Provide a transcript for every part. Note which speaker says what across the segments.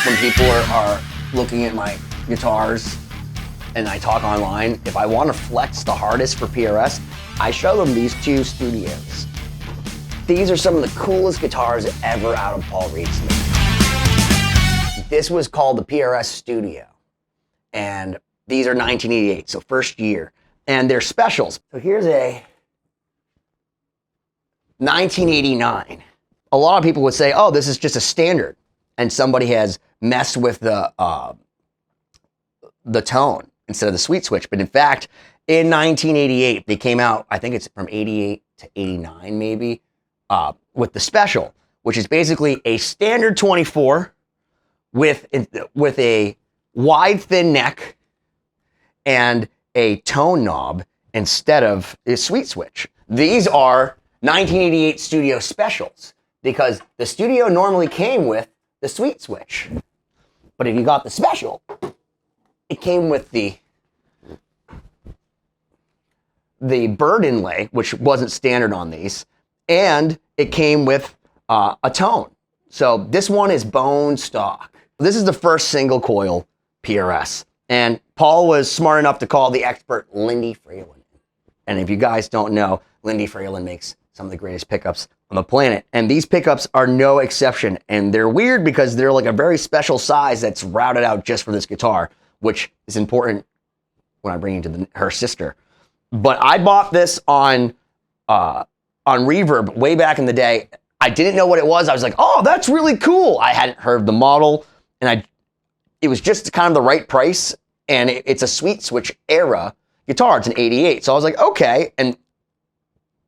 Speaker 1: when people are looking at my guitars and I talk online, if I want to flex the hardest for PRS, I show them these two studios. These are some of the coolest guitars ever out of Paul Reed's sleeve. This was called the PRS Studio, and these are 1988, so first year, and they're specials. So here's a 1989. A lot of people would say, oh, this is just a standard, and somebody has messed with the tone instead of the sweet switch. But in fact, in 1988, they came out, I think it's from 88 to 89 maybe, with the special, which is basically a standard 24 with a wide, thin neck and a tone knob instead of a sweet switch. These are 1988 Studio specials because the Studio normally came with the sweet switch. But if you got the special, it came with the bird inlay, which wasn't standard on these, and it came with a tone. So this one is bone stock. This is the first single coil PRS, and Paul was smart enough to call the expert Lindy Fralin. And if you guys don't know, Lindy Fralin makes some of the greatest pickups on the planet, and these pickups are no exception. And they're weird because they're like a very special size that's routed out just for this guitar, which is important when I bring it to her sister. But I bought this on Reverb way back in the day. I didn't know what it was. I was like, oh, that's really cool. I hadn't heard the model, and it was just kind of the right price, and it's a sweet switch era guitar. It's an 88. So I was like, okay, and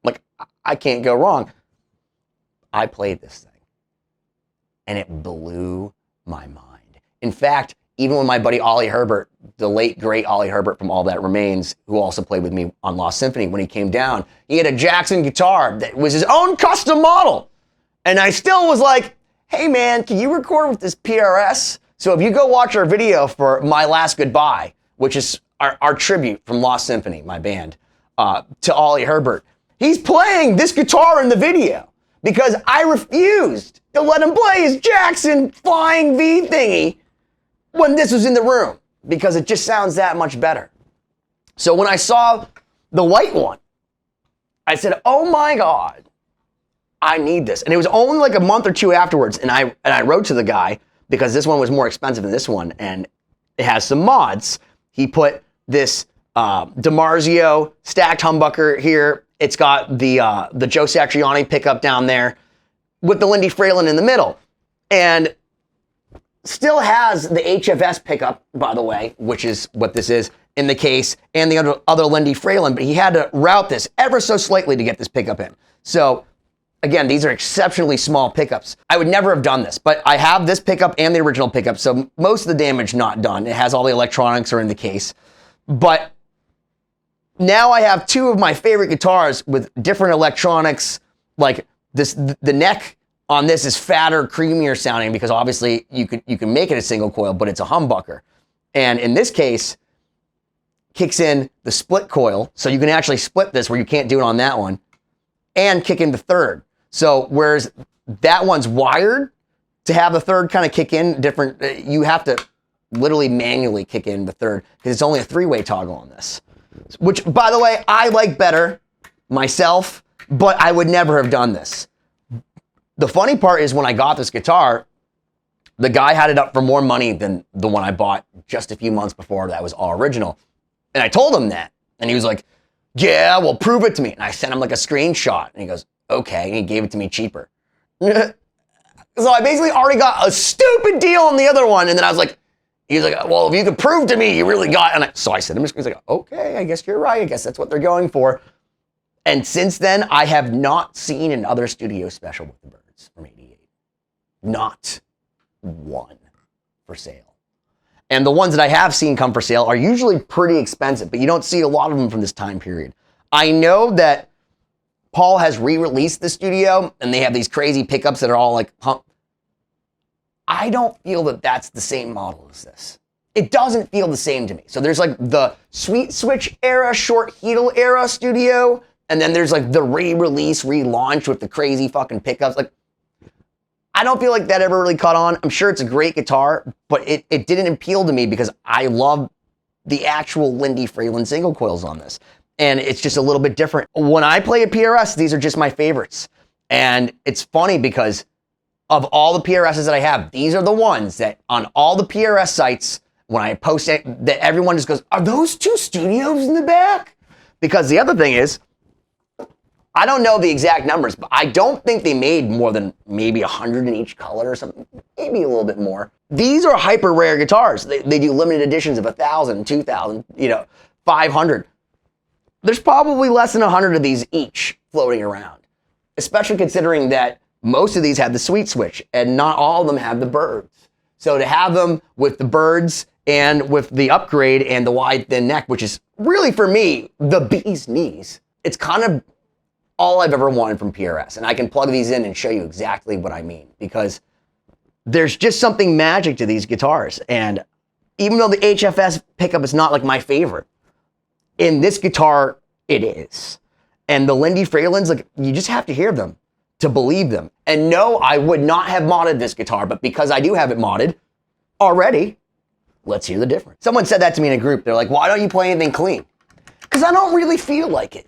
Speaker 1: like, I can't go wrong. I played this thing, and it blew my mind. In fact, even when my buddy Ollie Herbert, the late, great Ollie Herbert from All That Remains, who also played with me on Lost Symphony, when he came down, he had a Jackson guitar that was his own custom model. And I still was like, hey man, can you record with this PRS? So if you go watch our video for My Last Goodbye, which is our tribute from Lost Symphony, my band, to Ollie Herbert, he's playing this guitar in the video because I refused to let him play his Jackson flying V thingy when this was in the room, because it just sounds that much better. So when I saw the white one, I said, oh my God, I need this. And it was only like a month or two afterwards, and I wrote to the guy, because this one was more expensive than this one, and it has some mods. He put this DiMarzio stacked humbucker here. It's got the Joe Satriani pickup down there with the Lindy Fralin in the middle. And still has the HFS pickup, by the way, which is what this is in the case, and the other Lindy Fralin, but he had to route this ever so slightly to get this pickup in. So again, these are exceptionally small pickups. I would never have done this, but I have this pickup and the original pickup, so most of the damage not done. It has all the electronics are in the case. But now I have two of my favorite guitars with different electronics, like this, the neck on this is fatter, creamier sounding because obviously you can make it a single coil, but it's a humbucker. And in this case, kicks in the split coil, so you can actually split this where you can't do it on that one, and kick in the third. So whereas that one's wired to have the third kind of kick in different, you have to literally manually kick in the third because it's only a three-way toggle on this. Which, by the way, I like better myself, but I would never have done this. The funny part is when I got this guitar, the guy had it up for more money than the one I bought just a few months before that was all original. And I told him that. And he was like, yeah, well, prove it to me. And I sent him like a screenshot. And he goes, okay. And he gave it to me cheaper. So I basically already got a stupid deal on the other one. And then I was like, he's like, well, if you could prove to me you really got it. And so I sent him a screenshot. He's like, okay, I guess you're right. I guess that's what they're going for. And since then, I have not seen another studio special with the Birds from 88. Not one for sale. And the ones that I have seen come for sale are usually pretty expensive, but you don't see a lot of them from this time period. I know that Paul has re-released the Studio, and they have these crazy pickups that are all like, I don't feel that that's the same model as this. It doesn't feel the same to me. So there's like the Sweet Switch era, Short Heedle era Studio, and then there's like the re-release, relaunch with the crazy fucking pickups. Like, I don't feel like that ever really caught on. I'm sure it's a great guitar, but it didn't appeal to me because I love the actual Lindy Fralin single coils on this. And it's just a little bit different. When I play a PRS, these are just my favorites. And it's funny because of all the PRSs that I have, these are the ones that on all the PRS sites, when I post it, that everyone just goes, are those two studios in the back? Because the other thing is, I don't know the exact numbers, but I don't think they made more than maybe 100 in each color or something, maybe a little bit more. These are hyper rare guitars. They do limited editions of 1,000, 2,000, 500. There's probably less than 100 of these each floating around, especially considering that most of these have the sweet switch and not all of them have the birds. So to have them with the birds and with the upgrade and the wide thin neck, which is really for me, the bee's knees, it's kind of all I've ever wanted from PRS. And I can plug these in and show you exactly what I mean, because there's just something magic to these guitars. And even though the HFS pickup is not like my favorite, in this guitar, it is. And the Lindy Fralins, like, you just have to hear them to believe them. And no, I would not have modded this guitar, but because I do have it modded already, let's hear the difference. Someone said that to me in a group. They're like, why don't you play anything clean? Because I don't really feel like it.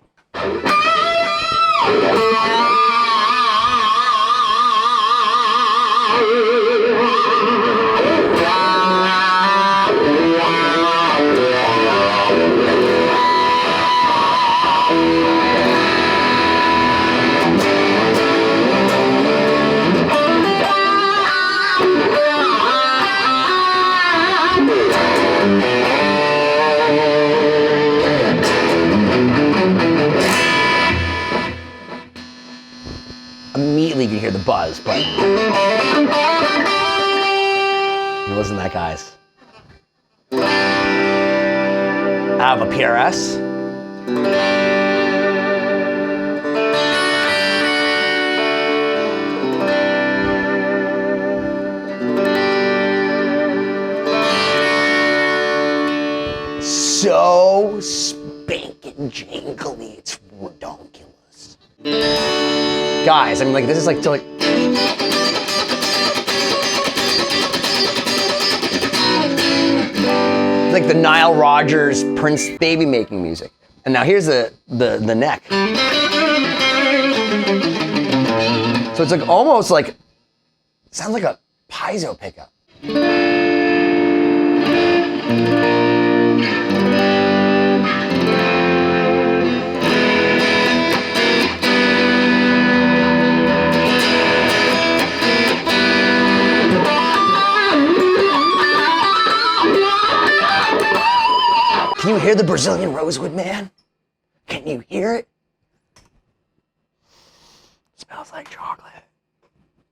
Speaker 1: Immediately you can hear the buzz, but it wasn't that, guys. I have a PRS. So spanking jingly, it's redonkulous. Guys, I mean, like, this is like to like. Like the Nile Rodgers, Prince baby making music. And now here's the neck. So it's like almost like, it sounds like a piezo pickup. Can you hear the Brazilian rosewood, man? Can you hear it? It smells like chocolate.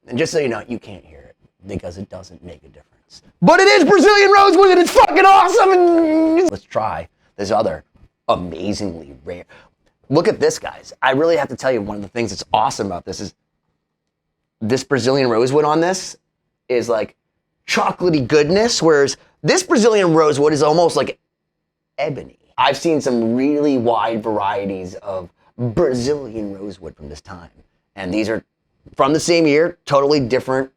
Speaker 1: And just so you know, you can't hear it because it doesn't make a difference. But it is Brazilian rosewood and it's fucking awesome! And let's try this other amazingly rare. Look at this, guys. I really have to tell you, one of the things that's awesome about this is this Brazilian rosewood on this is like chocolatey goodness, whereas this Brazilian rosewood is almost like ebony. I've seen some really wide varieties of Brazilian rosewood from this time. And these are from the same year, totally different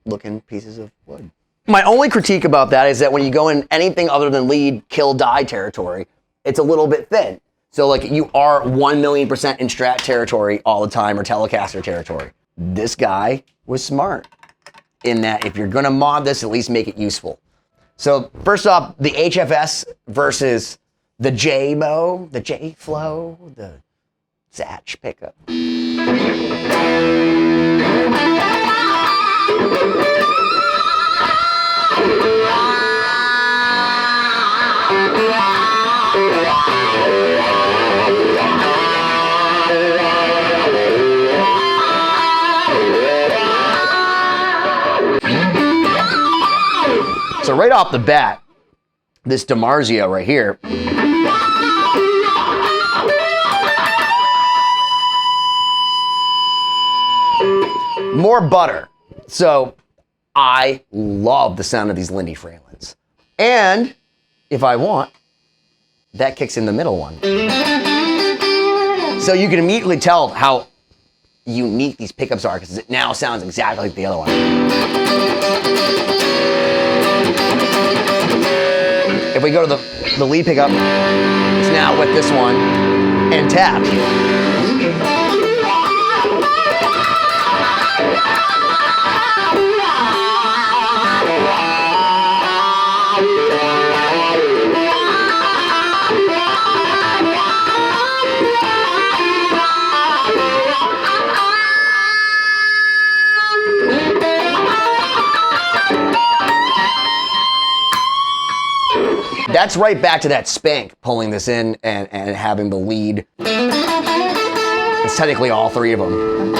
Speaker 1: looking pieces of wood. My only critique about that is that when you go in anything other than lead, kill, die territory, it's a little bit thin. So like you are 1,000,000% in Strat territory all the time or Telecaster territory. This guy was smart in that if you're gonna mod this, at least make it useful. So first off, the HFS versus the J-Mo, the J-Flow, the Satch pickup. So right off the bat, this DiMarzio right here, more butter. So I love the sound of these Lindy Fralins. And if I want, that kicks in the middle one. So you can immediately tell how unique these pickups are, because it now sounds exactly like the other one. If we go to the lead pickup, it's now with this one and tapped. That's right back to that spank, pulling this in and having the lead. It's technically all three of them.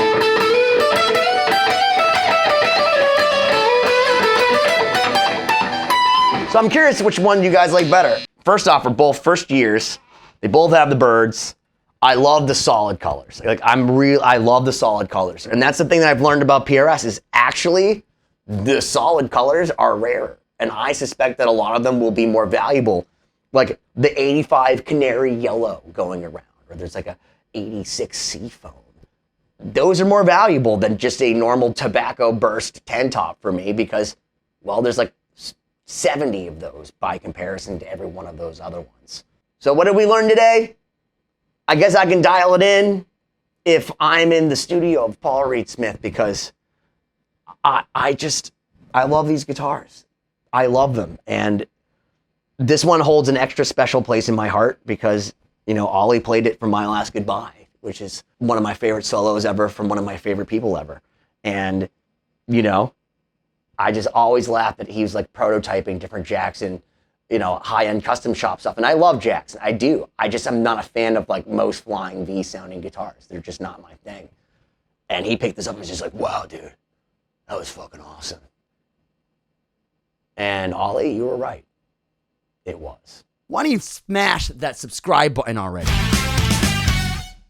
Speaker 1: So I'm curious which one you guys like better. First off, we're both first years. They both have the birds. I love the solid colors. Like I love the solid colors. And that's the thing that I've learned about PRS is actually the solid colors are rarer. And I suspect that a lot of them will be more valuable. Like the 85 canary yellow going around, or there's like a 86 seafoam. Those are more valuable than just a normal tobacco burst 10 top for me because, well, there's like 70 of those by comparison to every one of those other ones. So what did we learn today? I guess I can dial it in if I'm in the studio of Paul Reed Smith because I love these guitars. I love them. And this one holds an extra special place in my heart because, you know, Ollie played it for My Last Goodbye, which is one of my favorite solos ever from one of my favorite people ever. And, you know, I just always laugh that he was like prototyping different Jackson, you know, high-end custom shop stuff. And I love Jackson. I do. I'm not a fan of like most flying V sounding guitars. They're just not my thing. And he picked this up and was just like, wow, dude, that was fucking awesome. And Ollie, you were right. It was.
Speaker 2: Why don't you smash that subscribe button already?